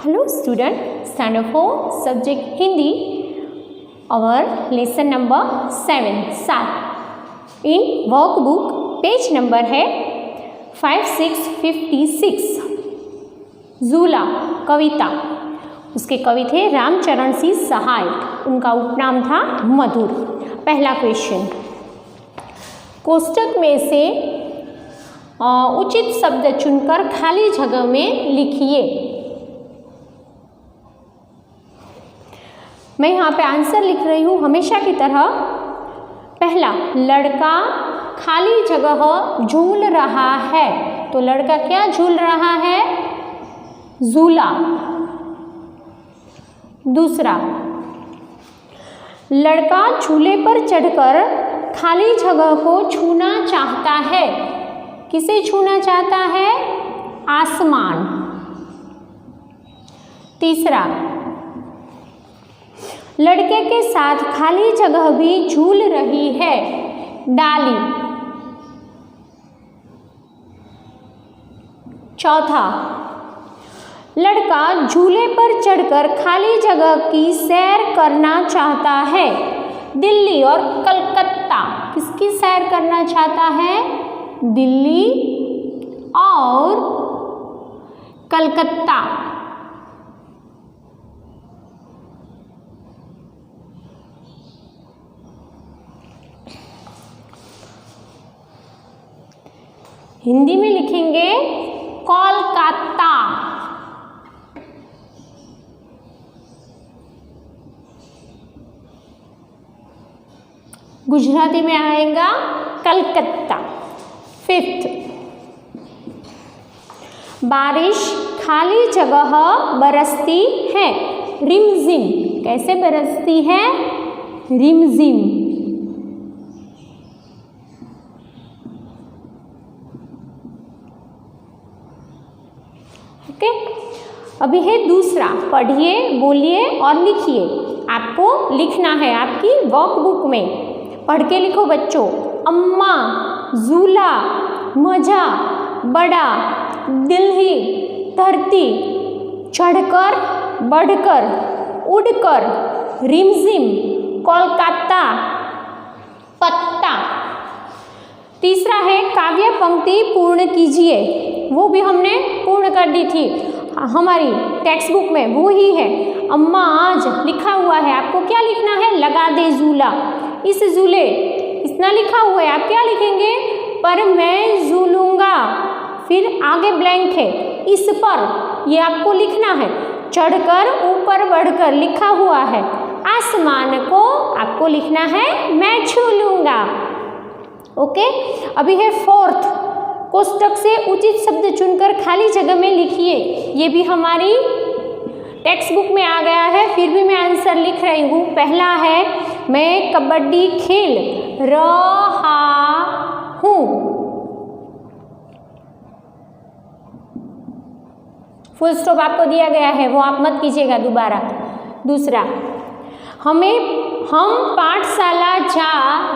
Hello student, standard 4 subject Hindi, our lesson number 7 7 in workbook page number है 5656 झूला कविता। उसके कवि थे रामचरण सिंह सहाय, उनका उपनाम था मधुर। पहला क्वेश्चन, कोष्टक में से उचित शब्द चुनकर खाली जगह में लिखिए। मैं यहाँ पे आंसर लिख रही हूँ हमेशा की तरह। पहला, लड़का खाली जगह झूल रहा है, तो लड़का क्या झूल रहा है? झूला। दूसरा, लड़का झूले पर चढ़कर खाली जगह को छूना चाहता है। किसे छूना चाहता है? आसमान। तीसरा, लड़के के साथ खाली जगह भी झूल रही है, डाली। चौथा, लड़का झूले पर चढ़कर खाली जगह की सैर करना चाहता है, दिल्ली और कलकत्ता। किसकी सैर करना चाहता है? दिल्ली और कलकत्ता। हिंदी में लिखेंगे कोलकाता। गुजराती में आएगा कलकत्ता। फिफ्थ, बारिश खाली जगह बरसती है, रिमझिम। कैसे बरसती है? रिमझिम। ओके, अभी है दूसरा। पढ़िए, बोलिए और लिखिए। आपको लिखना है आपकी वर्कबुक में। पढ़ के लिखो बच्चों। अम्मा, झूला, मजा, बड़ा, दिल्ली, धरती, चढ़कर, बढ़कर, उड़कर, रिमझिम, कोलकाता, पत्ता। तीसरा है काव्य पंक्ति पूर्ण कीजिए। वो भी हमने पूर्ण कर दी थी हमारी टेक्स्ट बुक में, वो ही है। अम्मा आज लिखा हुआ है, आपको क्या लिखना है? लगा दे झूला। इस झूले, इतना लिखा हुआ है, आप क्या लिखेंगे? पर मैं झूलूंगा। फिर आगे ब्लैंक है, इस पर, ये आपको लिखना है। चढ़कर, ऊपर, बढ़कर लिखा हुआ है। आसमान को आपको लिखना है मैं छू लूंगा। ओके, अभी है फोर्थ, कोष्टक से उचित शब्द चुनकर खाली जगह में लिखिए। ये भी हमारी टेक्स्ट बुक में आ गया है, फिर भी मैं आंसर लिख रही हूँ। पहला है, मैं कबड्डी खेल रहा हूँ। फुल स्टॉप आपको दिया गया है, वो आप मत कीजिएगा दोबारा। दूसरा, हम पाठशाला जा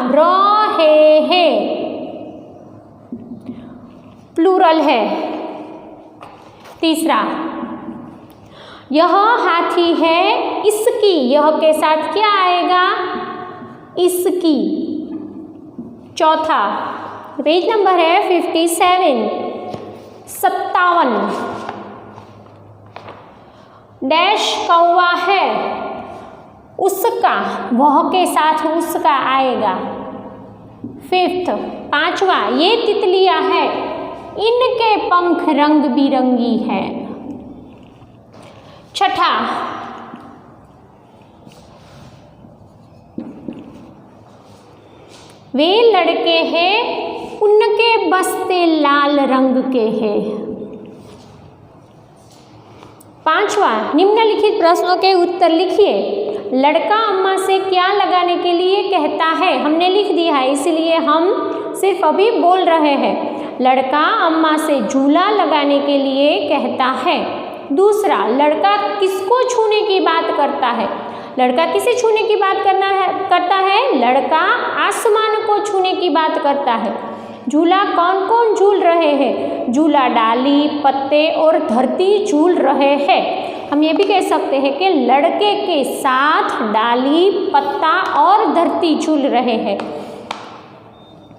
रहे हैं, प्लूरल है। तीसरा, यह हाथी है इसकी। यह के साथ क्या आएगा? इसकी। चौथा, पेज नंबर है 57 57। डैश कौवा है, उसका। वह के साथ उसका आएगा। फिफ्थ, पांचवा, ये तितलियां है, इनके पंख रंग बिरंगी है। छठा, वे लड़के हैं, उनके बस्ते लाल रंग के हैं। पांचवा, निम्नलिखित प्रश्नों के उत्तर लिखिए। लड़का अम्मा से क्या लगाने के लिए कहता है? हमने लिख दिया है, इसलिए हम सिर्फ अभी बोल रहे हैं। लड़का अम्मा से झूला लगाने के लिए कहता है। दूसरा, लड़का किसको छूने की बात करता है? लड़का किसे छूने की बात करता है? लड़का आसमान को छूने की बात करता है। झूला कौन कौन झूल रहे हैं? झूला डाली, पत्ते और धरती झूल रहे हैं। हम ये भी कह सकते हैं कि लड़के के साथ डाली, पत्ता और धरती झूल रहे हैं।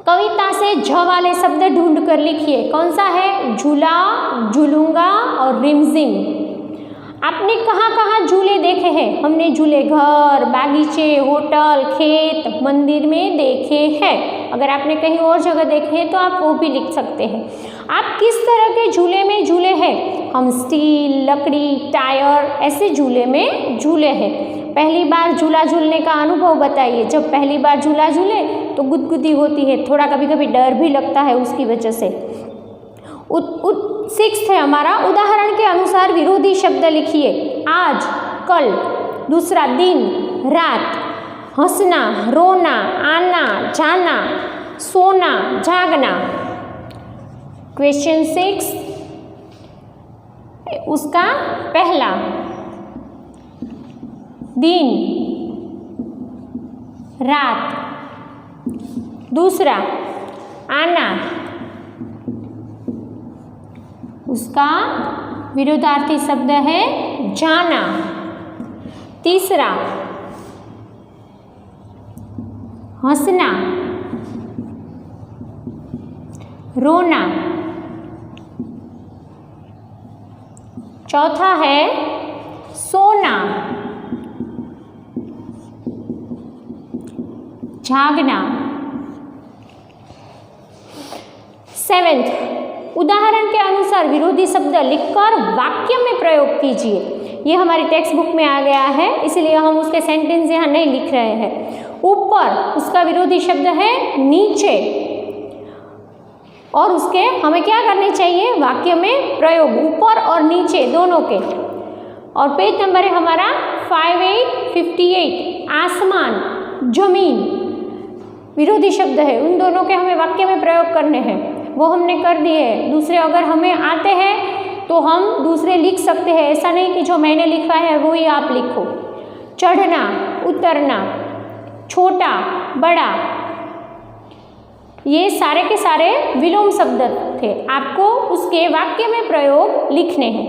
कविता से झ वाले शब्द ढूंढ कर लिखिए। कौन सा है? झूला, झूलूंगा और रिमझिम। आपने कहाँ कहाँ झूले देखे हैं? हमने झूले घर, बागीचे, होटल, खेत, मंदिर में देखे हैं। अगर आपने कहीं और जगह देखे हैं तो आप वो भी लिख सकते हैं। आप किस तरह के झूले में झूले हैं? हम स्टील, लकड़ी, टायर ऐसे झूले में झूले हैं। पहली बार झूला झूलने का अनुभव बताइए। जब पहली बार झूला झूले तो गुदगुदी होती है, थोड़ा कभी कभी डर भी लगता है उसकी वजह से। 6 है हमारा, उदाहरण के अनुसार विरोधी शब्द लिखिए। आज, कल, दूसरा दिन, रात, हंसना, रोना, आना, जाना, सोना, जागना। क्वेश्चन 6 उसका पहला, दिन, रात, दूसरा आना, उसका विरोधार्थी शब्द है जाना, तीसरा हंसना, रोना, चौथा है सोना, जागना। 7 उदाहरण के अनुसार विरोधी शब्द लिखकर वाक्य में प्रयोग कीजिए। ये हमारी टेक्स्ट बुक में आ गया है, इसलिए हम उसके सेंटेंस यहाँ नहीं लिख रहे हैं। ऊपर, उसका विरोधी शब्द है नीचे, और उसके हमें क्या करने चाहिए? वाक्य में प्रयोग, ऊपर और नीचे दोनों के। और पेज नंबर है हमारा 5858। आसमान, जमीन विरोधी शब्द है, उन दोनों के हमें वाक्य में प्रयोग करने हैं, वो हमने कर दिए। दूसरे अगर हमें आते हैं तो हम दूसरे लिख सकते हैं, ऐसा नहीं कि जो मैंने लिखा है वो ही आप लिखो। चढ़ना, उतरना, छोटा, बड़ा, ये सारे के सारे विलोम शब्द थे, आपको उसके वाक्य में प्रयोग लिखने हैं।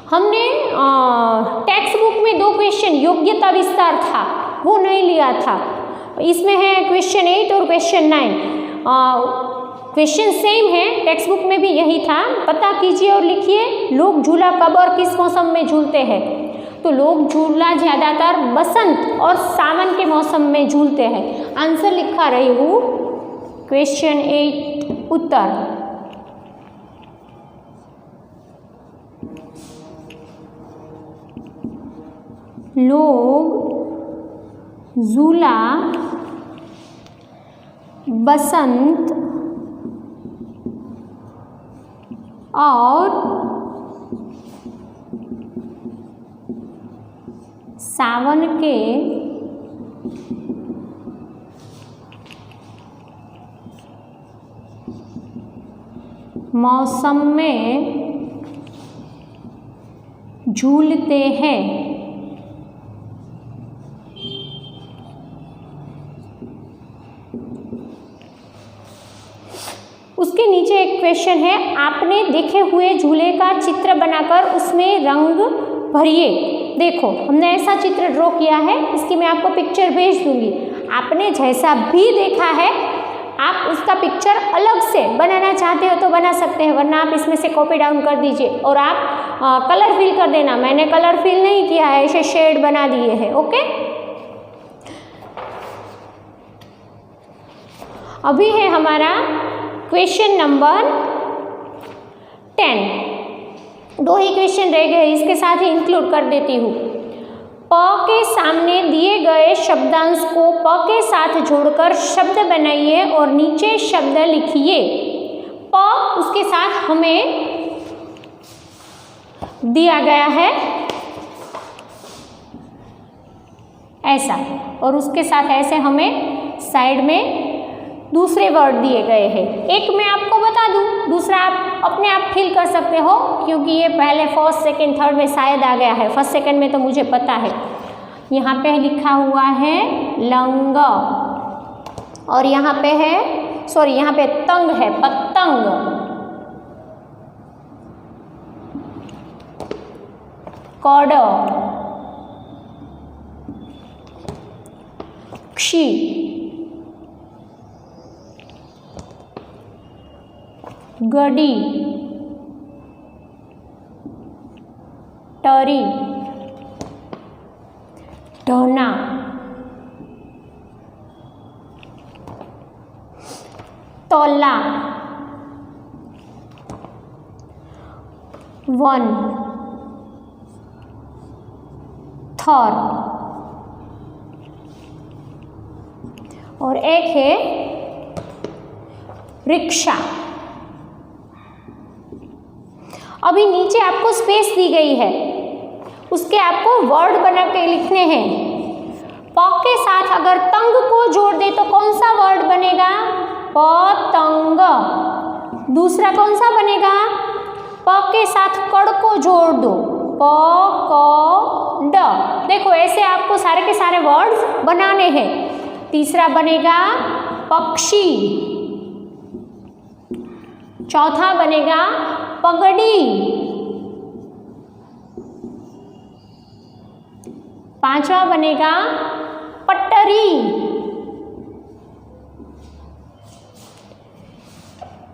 हमने टेक्स्ट बुक में 2 क्वेश्चन योग्यता विस्तार था, वो नहीं लिया था। इसमें है क्वेश्चन 8 और क्वेश्चन 9। क्वेश्चन सेम है, टेक्स्ट बुक में भी यही था। पता कीजिए और लिखिए, लोग झूला कब और किस मौसम में झूलते हैं? तो लोग झूला ज़्यादातर बसंत और सावन के मौसम में झूलते हैं। आंसर लिखा रही हूँ, क्वेश्चन 8 उत्तर। लोग झूला बसंत और सावन के मौसम में झूलते हैं। उसके नीचे एक क्वेश्चन है, आपने देखे हुए झूले का चित्र बनाकर उसमें रंग भरिए। देखो, हमने ऐसा चित्र ड्रॉ किया है, इसकी मैं आपको पिक्चर भेज दूंगी। आपने जैसा भी देखा है, आप उसका पिक्चर अलग से बनाना चाहते हो तो बना सकते हैं, वरना आप इसमें से कॉपी डाउन कर दीजिए और आप कलर फिल कर देना। मैंने कलर फिल नहीं किया है, ऐसे शेड बना दिए हैं। ओके, अभी है हमारा क्वेश्चन नंबर 10। 2 ही क्वेश्चन रह गए, इसके साथ ही इंक्लूड कर देती हूँ। प के सामने दिए गए शब्दांश को प के साथ जोड़कर शब्द बनाइए और नीचे शब्द लिखिए। प उसके साथ हमें दिया गया है ऐसा, और उसके साथ ऐसे हमें साइड में दूसरे वर्ड दिए गए हैं। एक मैं आपको बता दूं, दूसरा आप अपने आप फिल कर सकते हो, क्योंकि ये पहले फर्स्ट सेकंड थर्ड में शायद आ गया है। फर्स्ट सेकंड में तो मुझे पता है। यहाँ पे लिखा हुआ है लंग, और यहाँ पे है, सॉरी, यहाँ पे तंग है, पतंग। कड़, क्षी, गडी, टरी, ढोना, तोला, वन, थर और एक है रिक्शा। अभी नीचे आपको स्पेस दी गई है, उसके आपको वर्ड बना के लिखने हैं। प के साथ अगर तंग को जोड़ दे तो कौन सा वर्ड बनेगा? पतंग। दूसरा कौन सा बनेगा? प के साथ कड़ को जोड़ दो, प क ड। देखो ऐसे आपको सारे के सारे वर्ड्स बनाने हैं। तीसरा बनेगा पक्षी, चौथा बनेगा पगड़ी, पांचवा बनेगा पटरी,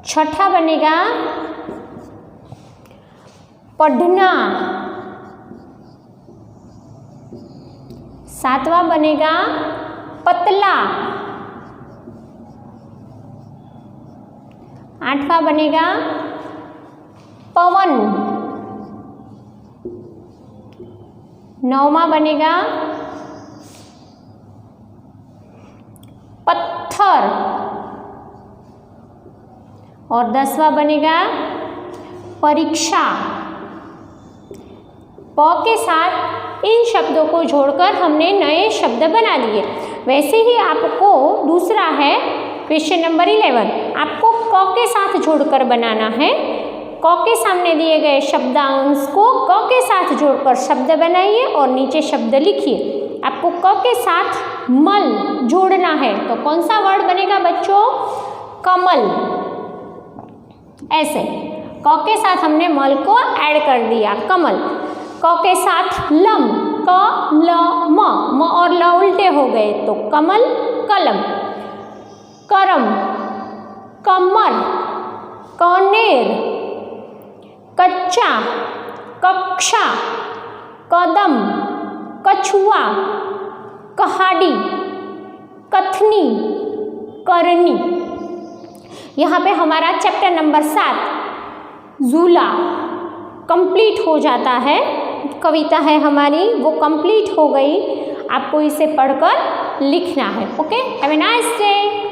छठा बनेगा पढ़ना, सातवां बनेगा पतला, आठवां बनेगा पवन, नौवां बनेगा पत्थर और 10वां बनेगा परीक्षा। प के साथ इन शब्दों को जोड़कर हमने नए शब्द बना लिए। वैसे ही आपको दूसरा है क्वेश्चन नंबर 11, आपको क के साथ जोड़कर बनाना है। क के सामने दिए गए शब्दांश को क के साथ जोड़कर शब्द बनाइए और नीचे शब्द लिखिए। आपको क के साथ मल जोड़ना है तो कौन सा वर्ड बनेगा बच्चों? कमल। ऐसे क के साथ हमने मल को ऐड कर दिया, कमल। क के साथ लम, क ल म और ल उल्टे हो गए तो कमल, कलम। करम, कमर, कनेर, कच्चा, कक्षा, कदम, कछुआ, कहाड़ी, कथनी, करनी। यहाँ पे हमारा चैप्टर नंबर 7 झूला कंप्लीट हो जाता है। कविता है हमारी वो कंप्लीट हो गई। आपको इसे पढ़कर लिखना है। Okay, have a nice day.